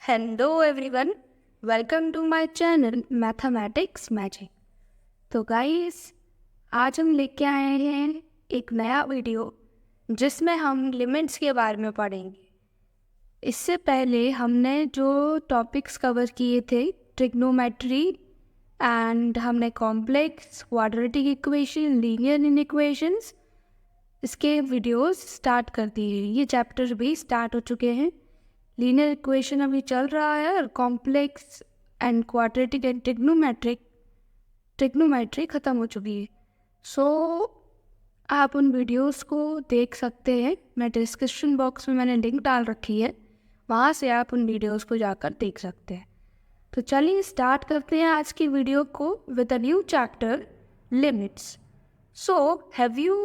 Hello everyone, welcome to my channel mathematics magic. तो guys, आज हम लेके आए हैं एक नया वीडियो जिसमें हम लिमिट्स के बारे में पढ़ेंगे। इससे पहले हमने जो टॉपिक्स कवर किए थे, ट्रिग्नोमेट्री एंड हमने कॉम्प्लेक्स, क्वाड्रेटिक इक्वेशन, लीनियर इनइक्वेशंस, इसके वीडियोस स्टार्ट कर दिए। ये चैप्टर भी स्टार्ट हो चुके हैं। लीनियर इक्वेशन अभी चल रहा है और complex and quadratic and trigonometry ख़त्म हो चुकी है। सो आप उन वीडियोस को देख सकते हैं। मैं डिस्क्रिप्शन बॉक्स में मैंने लिंक डाल रखी है, वहाँ से आप उन वीडियोस को जाकर देख सकते हैं। तो चलिए स्टार्ट करते हैं आज की वीडियो को with a new chapter, limits. So have you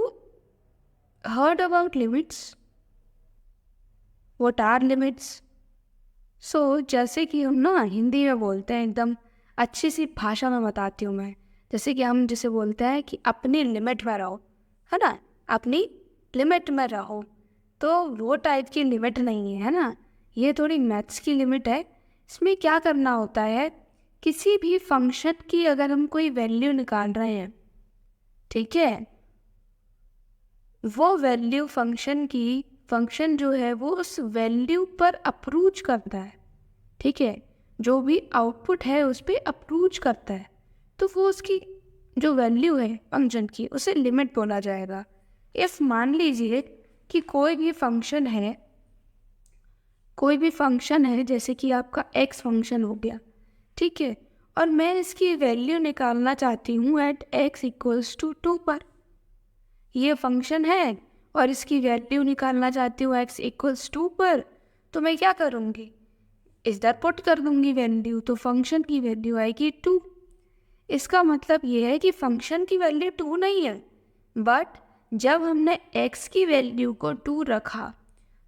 heard about limits? What are limits? So जैसे कि हम ना हिंदी में बोलते हैं, एकदम अच्छी सी भाषा में बताती हूँ मैं। जैसे कि हम जिसे बोलते हैं कि अपनी लिमिट में रहो, है ना, अपनी लिमिट में रहो। तो वो टाइप की लिमिट नहीं है ना, ये थोड़ी मैथ्स की लिमिट है। इसमें क्या करना होता है, किसी भी फंक्शन की अगर हम कोई वैल्यू निकाल रहे हैं, ठीक है, वो वैल्यू फंक्शन जो है वो उस वैल्यू पर अप्रोच करता है, ठीक है, जो भी आउटपुट है उस पर अप्रोच करता है। तो वो उसकी जो वैल्यू है फंक्शन की, उसे लिमिट बोला जाएगा। इफ मान लीजिए कि कोई भी फंक्शन है, जैसे कि आपका एक्स फंक्शन हो गया, ठीक है, और मैं इसकी वैल्यू निकालना चाहती हूँ एट एक्स इक्वल्स टू 2 पर। ये फंक्शन है और इसकी वैल्यू निकालना चाहती हूँ x इक्वल्स 2 पर। तो मैं क्या करूँगी, इधर पुट कर दूँगी वैल्यू, तो फंक्शन की वैल्यू आएगी 2। इसका मतलब ये है कि फंक्शन की वैल्यू 2 नहीं है, बट जब हमने x की वैल्यू को 2 रखा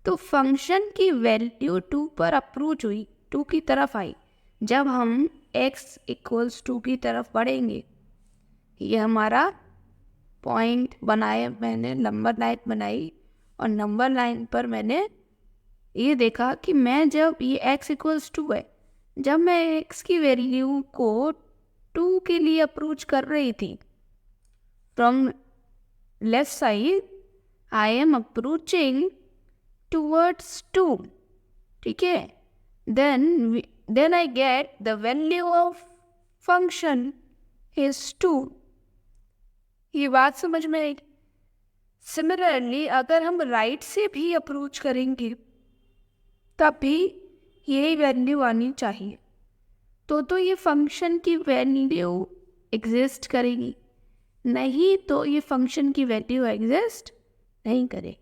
तो फंक्शन की वैल्यू 2 पर अप्रोच हुई, 2 की तरफ आई। जब हम x इक्वल्स 2 की तरफ बढ़ेंगे, ये हमारा पॉइंट बनाए, मैंने नंबर लाइन बनाई और नंबर लाइन पर मैंने ये देखा कि मैं जब ये x इक्वल्स 2 है, जब मैं x की वैल्यू को 2 के लिए अप्रोच कर रही थी from left side, I am approaching towards 2, ठीक है, then I get the value of function is 2। ये बात समझ में आई। सिमिलरली अगर हम राइट से भी अप्रोच करेंगे तब भी यही वैल्यू आनी चाहिए, तो ये फंक्शन की वैल्यू एग्जिस्ट करेगी, नहीं तो ये फंक्शन की वैल्यू एग्जिस्ट नहीं करेगी।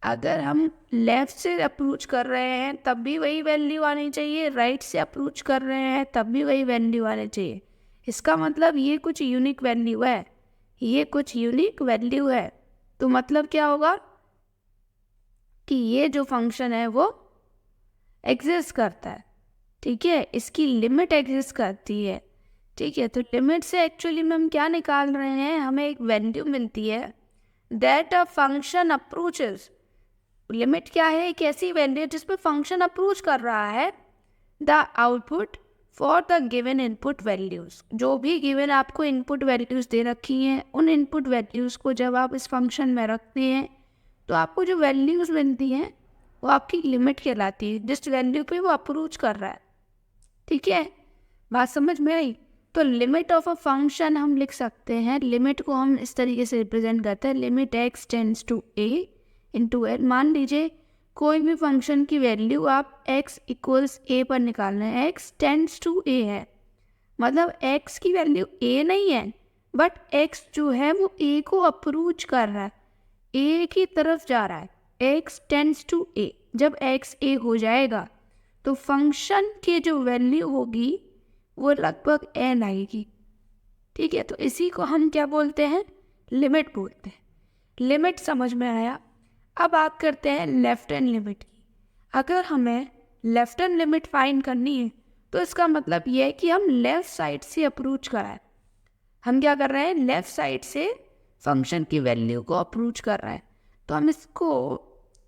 अगर हम लेफ्ट से अप्रोच कर रहे हैं तब भी वही वैल्यू आनी चाहिए, राइट से अप्रोच कर रहे हैं तब भी वही वैल्यू आनी चाहिए। इसका मतलब ये कुछ यूनिक वैल्यू है, ये कुछ यूनिक वैल्यू है। तो मतलब क्या होगा कि ये जो फंक्शन है वो एग्जिस्ट करता है, ठीक है, इसकी लिमिट एग्जिस्ट करती है, ठीक है। तो लिमिट से एक्चुअली में हम क्या निकाल रहे हैं, हमें एक वैल्यू मिलती है that a function approaches. Limit क्या है, एक ऐसी वैल्यू जिसपे फंक्शन अप्रोच कर रहा है the output for the given input values. जो भी गिवन आपको इनपुट वैल्यूज़ दे रखी हैं, उन इनपुट वैल्यूज़ को जब आप इस फंक्शन में रखते हैं तो आपको जो वैल्यूज़ मिलती हैं वो आपकी लिमिट कहलाती है, जिस वैल्यू पे वो अप्रोच कर रहा है, ठीक है। बात समझ में आई। तो लिमिट ऑफ अ फंक्शन हम लिख सकते हैं, लिमिट को हम इस तरीके से रिप्रेजेंट करते हैं, limit x tends to a into L. मान लीजिए कोई भी फंक्शन की वैल्यू आप x इक्वल्स a पर निकाल रहे हैं, x टेंड्स टू a है, मतलब x की वैल्यू a नहीं है, बट x जो है वो a को अप्रोच कर रहा है, a की तरफ जा रहा है, x टेंड्स टू a। जब x a हो जाएगा तो फंक्शन की जो वैल्यू होगी वो लगभग n आएगी, ठीक है। तो इसी को हम क्या बोलते हैं, लिमिट बोलते हैं। लिमिट समझ में आया। अब बात करते हैं लेफ्ट हैंड लिमिट की। अगर हमें लेफ्ट हैंड लिमिट फाइंड करनी है तो इसका मतलब ये है कि हम लेफ़्ट साइड से अप्रोच कराएं। हम क्या कर रहे हैं, लेफ़्ट साइड से फंक्शन की वैल्यू को अप्रोच कर रहे हैं। तो हम इसको,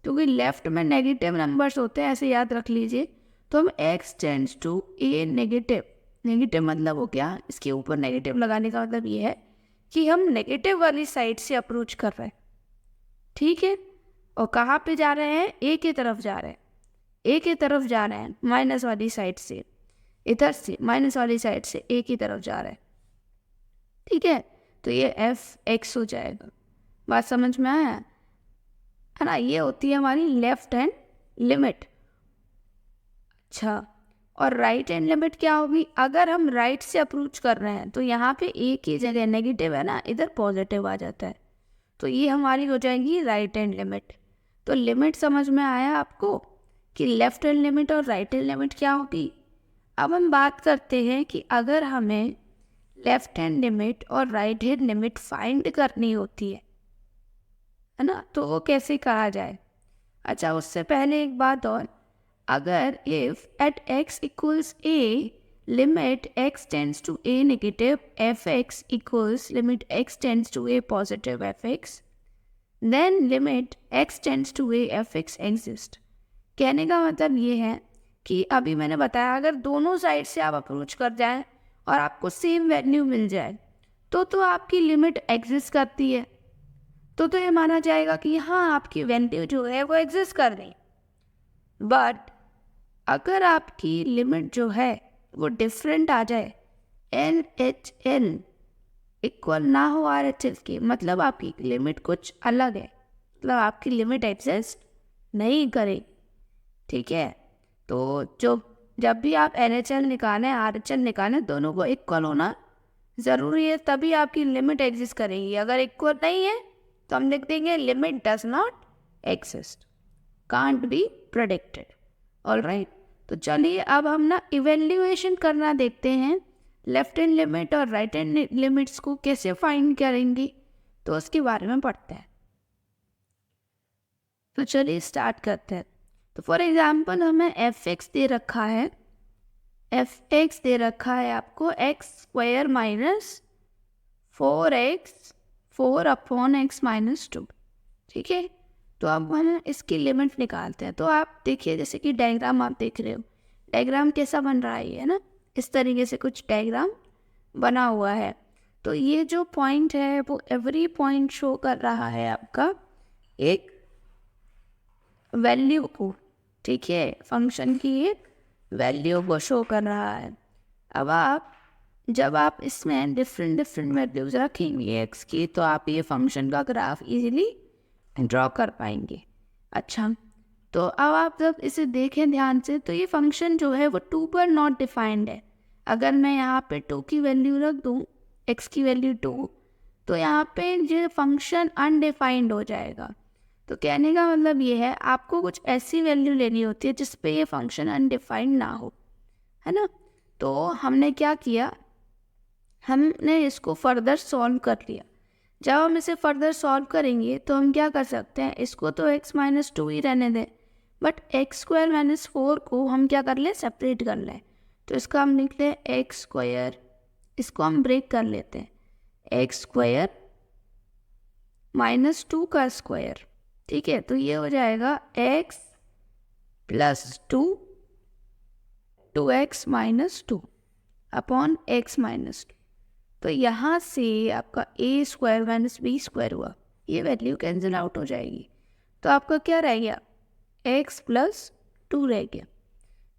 क्योंकि लेफ़्ट में नेगेटिव नंबर्स होते हैं, ऐसे याद रख लीजिए, तो हम x tends to a negative, negative मतलब हो गया, इसके ऊपर नेगेटिव लगाने का मतलब ये है कि हम नेगेटिव वाली साइड से अप्रोच कर रहे हैं, ठीक है। और कहाँ पे जा रहे हैं, a की तरफ जा रहे हैं, a की तरफ जा रहे हैं, माइनस वाली साइड से, इधर से माइनस वाली साइड से a की तरफ जा रहे हैं, ठीक है। तो ये f(x) हो जाएगा। बात समझ में आया है ना। ये होती है हमारी लेफ्ट हैंड लिमिट। अच्छा, और राइट हैंड लिमिट क्या होगी, अगर हम राइट से अप्रोच कर रहे हैं तो यहाँ पे a की जगह नेगेटिव है ना, इधर पॉजिटिव आ जाता है, तो ये हमारी हो जाएगी राइट हैंड लिमिट। तो लिमिट समझ में आया आपको कि लेफ्ट हैंड लिमिट और राइट हैंड लिमिट क्या होगी। अब हम बात करते हैं कि अगर हमें लेफ्ट हैंड लिमिट और राइट हैंड लिमिट फाइंड करनी होती है ना, तो वो कैसे कहा जाए। अच्छा, उससे पहले एक बात और, अगर if at x equals a limit x tends to a negative f(x) equals limit x tends to a positive f(x), then limit x tends to a f(x) exist. कहने का मतलब ये है कि अभी मैंने बताया अगर दोनों साइड से आप अप्रोच कर जाएं और आपको सेम वैल्यू मिल जाए तो आपकी लिमिट एग्जिस्ट करती है, तो ये माना जाएगा कि हाँ आपकी वैल्यू जो है वो एग्जिस्ट कर रही। बट अगर आपकी लिमिट जो है वो डिफरेंट आ जाए, LHL इक्वल ना हो RHL के, मतलब आपकी लिमिट कुछ अलग है, मतलब आपकी लिमिट एग्जिस्ट नहीं करे, ठीक है। तो जब भी आप LHL निकालें RHL निकालें, दोनों को इक्वल होना ज़रूरी है, तभी आपकी लिमिट एग्जिस्ट करेगी। अगर इक्वल नहीं है तो हम लिख देंगे limit does not exist, can't be predicted. Alright, तो चलिए अब हम ना इवेल्युएशन करना देखते हैं, लेफ्ट हैंड लिमिट और राइट हैंड लिमिट्स को कैसे फाइंड करेंगे, तो उसके बारे में पढ़ते हैं। तो चलिए स्टार्ट करते हैं। तो फॉर एग्जांपल हमें f(x) दे रखा है, f(x) दे रखा है आपको x² माइनस 4x/(x) ठीक है। तो अब हम इसकी लिमिट निकालते हैं। तो आप देखिए, जैसे कि डायग्राम आप देख रहे हो, डायग्राम कैसा बन रहा है ना, इस तरीके से कुछ डायग्राम बना हुआ है। तो ये जो पॉइंट है वो एवरी पॉइंट शो कर रहा है आपका एक वैल्यू को, ठीक है, फंक्शन की एक वैल्यू को शो कर रहा है। अब जब आप इसमें डिफरेंट वैल्यूज रखेंगे x की, तो आप ये फंक्शन का ग्राफ इजीली ड्रॉ कर पाएंगे। अच्छा, तो अब आप जब इसे देखें ध्यान से, तो ये फंक्शन जो है वो 2 पर नॉट डिफाइंड है। अगर मैं यहाँ पे 2 की वैल्यू रख दूँ, x की वैल्यू 2, तो यहाँ पे ये फंक्शन अनडिफाइंड हो जाएगा। तो कहने का मतलब ये है, आपको कुछ ऐसी वैल्यू लेनी होती है जिस पे ये फंक्शन अनडिफाइंड ना हो, है ना। तो हमने क्या किया, हमने इसको फर्दर सॉल्व कर लिया। जब हम इसे फर्दर सॉल्व करेंगे तो हम क्या कर सकते हैं, इसको तो x-2 ही रहने दें, बट x² - 4 को हम क्या कर लें, सेपरेट कर लें। तो इसका हम लिख लें x², इसको हम ब्रेक कर लेते हैं, x² - 2 का स्क्वायर, ठीक है। तो ये हो जाएगा x + 2 2x - 2 अपॉन x - 2। तो यहाँ से आपका a² - b² हुआ, ये वैल्यू कैंसिल आउट हो जाएगी। तो आपका क्या रह गया, x + 2 रह गया,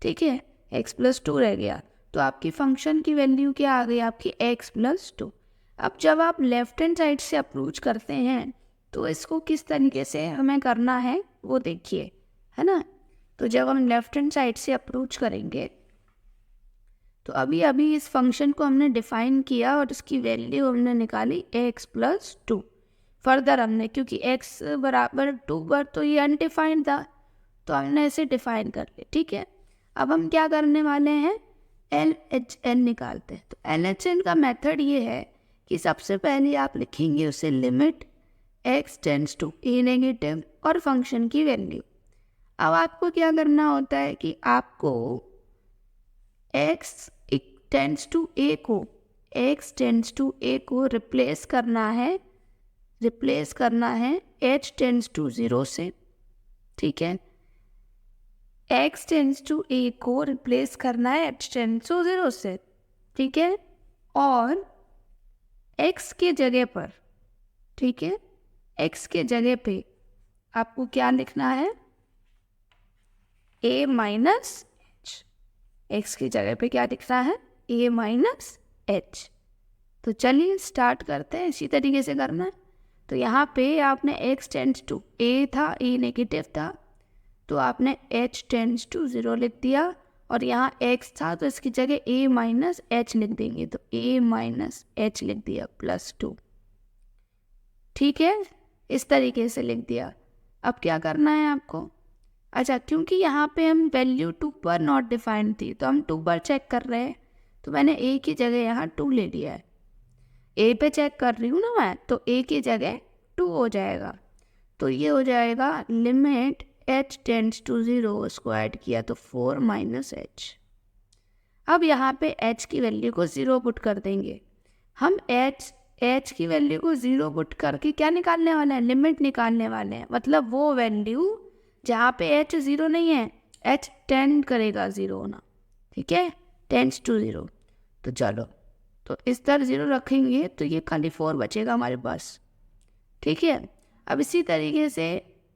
ठीक है, x + 2 रह गया। तो आपकी फंक्शन की वैल्यू क्या आ गई, आपकी x + 2। अब जब आप लेफ्ट हैंड साइड से अप्रोच करते हैं तो इसको किस तरीके से हमें करना है वो देखिए, है ना। तो जब हम लेफ्ट हैंड साइड से अप्रोच करेंगे तो अभी इस फंक्शन को हमने डिफाइन किया और इसकी वैल्यू हमने निकाली x + 2। फर्दर हमने, क्योंकि x = 2 पर तो ये अनडिफाइंड था, तो हमने इसे डिफाइन कर लिया, ठीक है। अब हम क्या करने वाले हैं, LHL निकालते हैं। तो LHL का मेथड ये है कि सबसे पहले आप लिखेंगे उसे limit x tends to a negative और फंक्शन की वैल्यू। अब आपको क्या करना होता है कि आपको x टेंड्स टू a को रिप्लेस करना है h टेंड्स टू 0 से, ठीक है। x टेंस टू a को रिप्लेस करना है h टेंस टू 0 से, ठीक है। और x के जगह पर, ठीक है, x के जगह पे आपको क्या लिखना है, a माइनस एच। एक्स की जगह पे क्या लिखना है, a माइनस एच। तो चलिए स्टार्ट करते हैं, इसी तरीके से करना है। तो यहाँ पे आपने x टेंस टू a था, a नेगेटिव था, तो आपने h टेंस टू 0 लिख दिया। और यहाँ x था तो इसकी जगह a माइनस एच लिख देंगे, तो a माइनस एच लिख दिया +2, ठीक है, इस तरीके से लिख दिया। अब क्या करना है आपको, अच्छा क्योंकि यहाँ पे हम वैल्यू 2 पर नॉट डिफाइंड थी तो हम 2 पर चेक कर रहे हैं, तो मैंने a की जगह यहाँ 2 ले लिया है। a पे चेक कर रही हूँ ना मैं, तो a की जगह 2 हो जाएगा। तो ये हो जाएगा लिमिट h टेंड्स टू 0, उसको ऐड किया तो 4 माइनस एच। अब यहाँ पे h की वैल्यू को 0 पुट कर देंगे हम। h की वैल्यू को 0 पुट करके क्या निकालने वाले हैं, लिमिट निकालने वाले हैं। मतलब वो वैल्यू जहाँ पे h 0 नहीं है, h टेंड करेगा 0 होना, ठीक है, टेंड्स टू 0। तो चलो, तो इस तरह 0 रखेंगे तो ये खाली 4 बचेगा हमारे पास, ठीक है। अब इसी तरीके से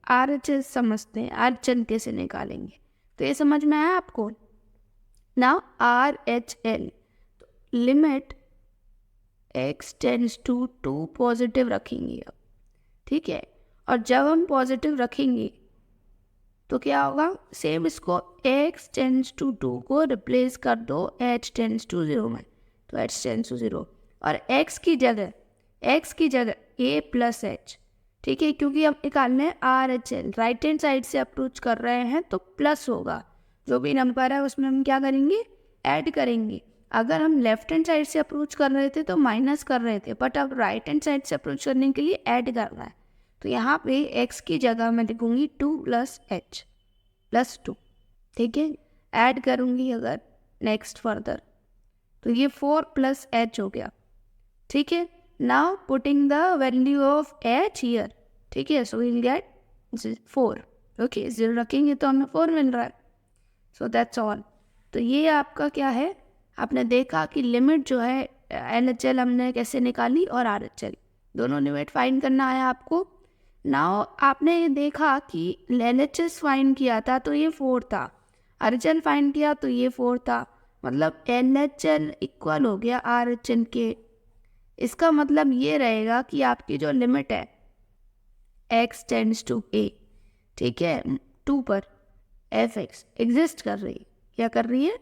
RHS समझते हैं, RHL कैसे निकालेंगे, तो ये समझ में आया आपको। नाउ RHL, तो limit x tends to 2 positive रखेंगे अब, ठीक है। और जब हम पॉजिटिव रखेंगे तो क्या होगा, सेम इसको x टेंड्स टू 2 को रिप्लेस कर दो h टेंड्स टू 0 में, तो h टेंड्स टू 0। और x की जगह a प्लस एच, ठीक है, क्योंकि हम निकालने हैं RHL, राइट हैंड साइड से अप्रोच कर रहे हैं तो प्लस होगा, जो भी नंबर है उसमें हम क्या करेंगे, ऐड करेंगे। अगर हम लेफ्ट हैंड साइड से अप्रोच कर रहे थे तो माइनस कर रहे थे, बट अब राइट हैंड साइड से अप्रोच करने के लिए ऐड करना है। तो यहाँ पे x की जगह मैं लिखूंगी 2 प्लस एच प्लस 2, ठीक है। ऐड करूँगी अगर नेक्स्ट फर्दर, तो ये 4 प्लस एच हो गया, ठीक है। Now putting the value of H here, ठीक है, सो विल गेट 4, ओके, 0 रखेंगे तो हमें 4 मिल रहा है। So that's all. तो ये आपका क्या है, आपने देखा कि लिमिट जो है LHL हमने कैसे निकाली और RHL दोनों लिमिट फाइंड करना है आपको। नाउ आपने ये देखा कि LHS फाइंड किया था तो ये 4 था, RHL फाइंड किया तो ये 4 था, मतलब LHL इक्वल हो गया RHL के। इसका मतलब ये रहेगा कि आपकी जो लिमिट है x टेंड्स टू a, ठीक है, 2 पर f(x) एग्जिस्ट कर रही है, क्या कर रही है,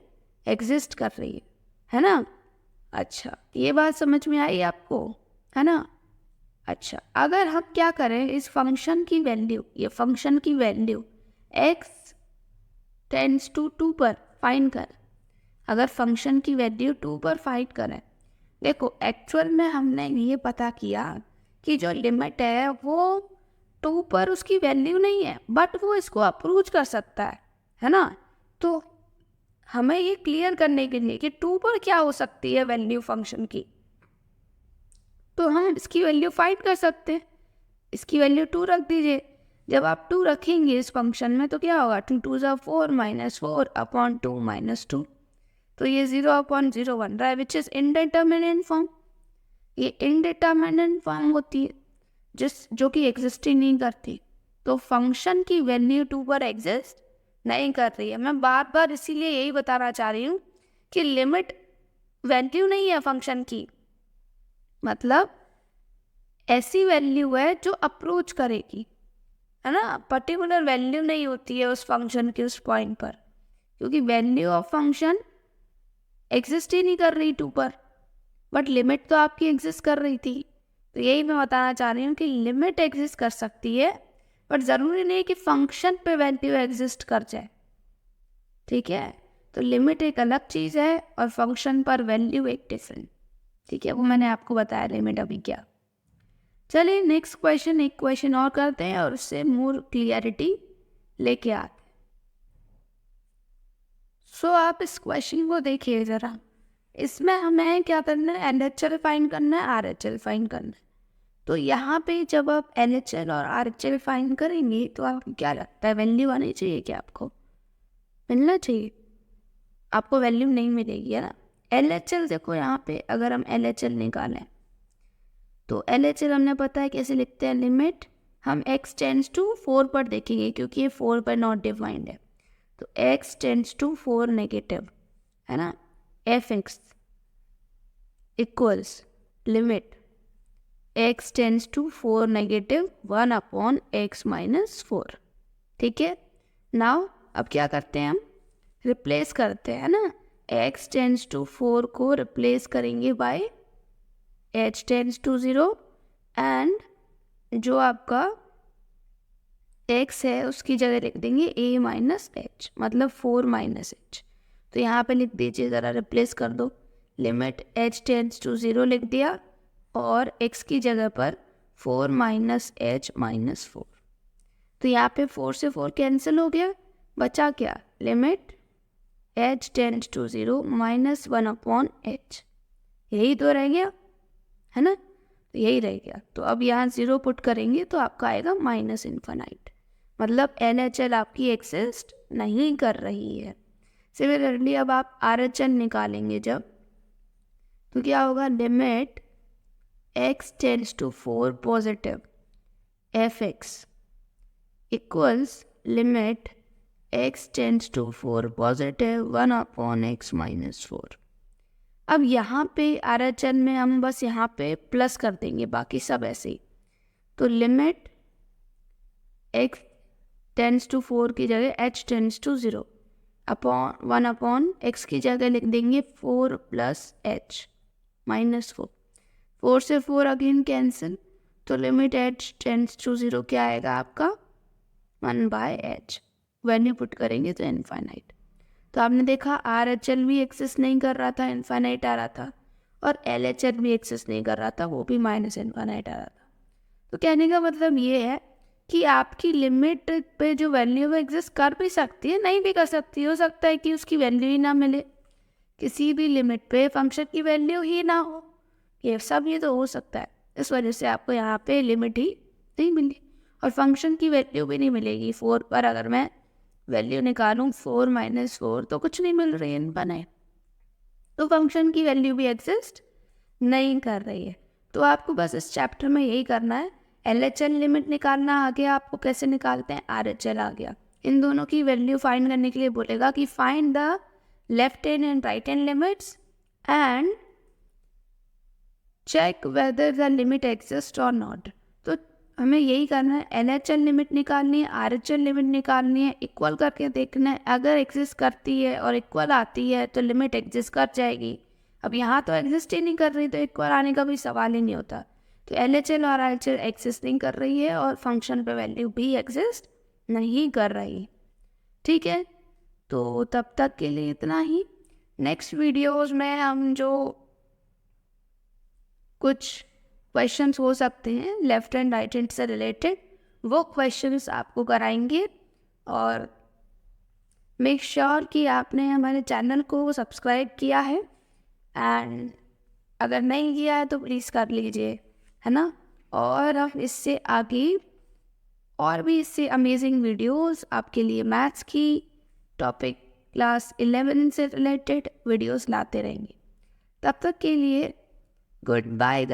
एग्जिस्ट कर रही है ना। अच्छा, ये बात समझ में आई आपको, है ना। अच्छा, अगर हम क्या करें, इस फंक्शन की वैल्यू, ये फंक्शन की वैल्यू x टेंड्स टू 2 पर फाइंड कर, अगर फंक्शन की वैल्यू 2 पर फाइंड करें, देखो एक्चुअल में हमने ये पता किया कि जो लिमिट है वो 2 पर उसकी वैल्यू नहीं है, बट वो इसको अप्रोच कर सकता है ना। तो हमें ये क्लियर करने के लिए कि 2 पर क्या हो सकती है वैल्यू फंक्शन की, तो हम इसकी वैल्यू फाइंड कर सकते हैं। इसकी वैल्यू 2 रख दीजिए। जब आप 2 रखेंगे इस फंक्शन में तो क्या होगा, 2 2 ज़ा 4 माइनस 4 अपॉन 2 माइनस 2, तो ये 0 अपॉन 0 बन रहा है, विच इज़ इनडिटर्मिनेंट फॉर्म। ये इनडिटर्मिनेंट फॉर्म होती है जो कि एग्जिस्ट ही नहीं करती। तो फंक्शन की वैल्यू 2 पर एग्जिस्ट नहीं कर रही है। मैं बार बार इसीलिए यही बताना चाह रही हूँ कि लिमिट वैल्यू नहीं है फंक्शन की, मतलब ऐसी वैल्यू है जो अप्रोच करेगी, है ना, पर्टिकुलर वैल्यू नहीं होती है उस फंक्शन के उस पॉइंट पर, क्योंकि वैल्यू ऑफ फंक्शन एग्जिस्ट ही नहीं कर रही 2 पर, बट लिमिट तो आपकी एग्जिस्ट कर रही थी। तो यही मैं बताना चाह रही हूँ कि लिमिट एग्जिस्ट कर सकती है, बट ज़रूरी नहीं कि फंक्शन पे वैल्यू एग्जिस्ट कर जाए, ठीक है। तो लिमिट एक अलग चीज़ है और फंक्शन पर वैल्यू एक डिफरेंट, ठीक है, वो मैंने आपको बताया लिमिट अभी क्या। चलिए नेक्स्ट क्वेश्चन, एक क्वेश्चन और करते हैं और उससे मोर क्लियरिटी लेके आते हैं। सो आप इस क्वेश्चन को देखिए ज़रा, इसमें हमें क्या करना है, LHL फाइंड करना है, RHL फाइंड करना है। तो यहाँ पे जब आप LHL और RHL फाइंड करेंगे तो आपको क्या लगता है, वैल्यू आनी चाहिए क्या आपको, मिलना चाहिए, आपको वैल्यू नहीं मिलेगी, है ना। LHL देखो यहाँ पे अगर हम LHL निकालें तो LHL हमने पता है कैसे लिखते हैं, लिमिट हम x टेंड्स टू 4 पर देखेंगे क्योंकि ये 4 पर नॉट डिफाइंड है, तो x टेंड्स टू 4 नेगेटिव, है ना, fx equals limit x tends to 4 negative 1 upon x minus 4। ठीक है, नाउ अब क्या करते हैं, हम रिप्लेस करते हैं ना, x टेंड्स टू 4 को रिप्लेस करेंगे by h tends to 0 and जो आपका x है उसकी जगह लिख देंगे a माइनस एच, मतलब 4 माइनस एच। तो यहाँ पे लिख दीजिए, ज़रा रिप्लेस कर दो, लिमिट h टेंड्स टू 0 लिख दिया और x की जगह पर 4 माइनस एच माइनस 4। तो यहाँ पे 4 से 4 कैंसिल हो गया, बचा क्या, limit h tends to 0 minus 1 upon h, यही तो रह गया, है ना, तो यही रह गया। तो अब यहाँ 0 पुट करेंगे तो आपका आएगा माइनस इन्फाइनाइट, मतलब LHL आपकी एग्जिस्ट नहीं कर रही है। सिमिलरली अब आप RHL निकालेंगे जब, तो क्या होगा, limit x tends to 4 positive fx equals limit x tends to 4 positive 1 upon x minus 4। अब यहाँ पे RHL में हम बस यहाँ पे प्लस कर देंगे, बाकी सब ऐसे ही। तो लिमिट x टेंड्स टू 4 की जगह h tends to 0 upon 1 upon x की जगह लिख देंगे 4 प्लस h माइनस 4। 4 से 4 अगेन कैंसिल, तो लिमिट h टेंड्स टू 0 क्या आएगा आपका, 1 बाय h, वैल्यू पुट करेंगे तो इनफाइनाइट। तो आपने देखा RHL भी एक्सेस नहीं कर रहा था, इन्फाइनाइट आ रहा था, और LHL भी एक्सेस नहीं कर रहा था, वो भी माइनस इन्फाइनाइट आ रहा था। तो कहने का मतलब ये है कि आपकी लिमिट पे जो वैल्यू वो एग्जिस्ट कर भी सकती है, नहीं भी कर सकती, हो सकता है कि उसकी वैल्यू ही ना मिले, किसी भी लिमिट पे फंक्शन की वैल्यू ही ना हो, ये सब ये तो हो सकता है। इस वजह से आपको यहाँ पे लिमिट ही नहीं मिली और फंक्शन की वैल्यू भी नहीं मिलेगी। 4 पर अगर मैं वैल्यू निकालूं 4 माइनस 4 तो कुछ नहीं मिल रही है इनफाइनाइट, तो फंक्शन की वैल्यू भी एग्जिस्ट नहीं कर रही है। तो आपको बस इस चैप्टर में यही करना है, LHL लिमिट निकालना आ गया, आपको कैसे निकालते हैं, RHL आ गया। इन दोनों की वैल्यू फाइंड करने के लिए बोलेगा कि find the left hand and right hand limits and check whether the limit exist और नॉट। तो हमें यही करना है, LHL लिमिट निकालनी है, RHL लिमिट निकालनी है, इक्वल करके देखना है, अगर एग्जिस्ट करती है और इक्वल आती है तो लिमिट एग्जिस्ट कर जाएगी। अब यहाँ तो एग्जिस्ट ही नहीं कर रही तो इक्वल आने का भी सवाल ही नहीं होता। तो LHL और RHL एग्जिस्ट नहीं कर रही है और फंक्शन पे वैल्यू भी एग्जिस्ट नहीं कर रही। ठीक है, तो तब तक के लिए इतना ही। नेक्स्ट वीडियोस में हम जो कुछ क्वेश्चंस हो सकते हैं लेफ्ट एंड राइट हैंड से रिलेटेड, वो क्वेश्चंस आपको कराएंगे। और मेक श्योर कि आपने हमारे चैनल को सब्सक्राइब किया है, एंड अगर नहीं किया है तो प्लीज़ कर लीजिए, है ना। और हम इससे आगे और भी इससे अमेजिंग वीडियोस आपके लिए मैथ्स की टॉपिक क्लास 11 से रिलेटेड वीडियोस लाते रहेंगे। तब तक के लिए गुड बाय।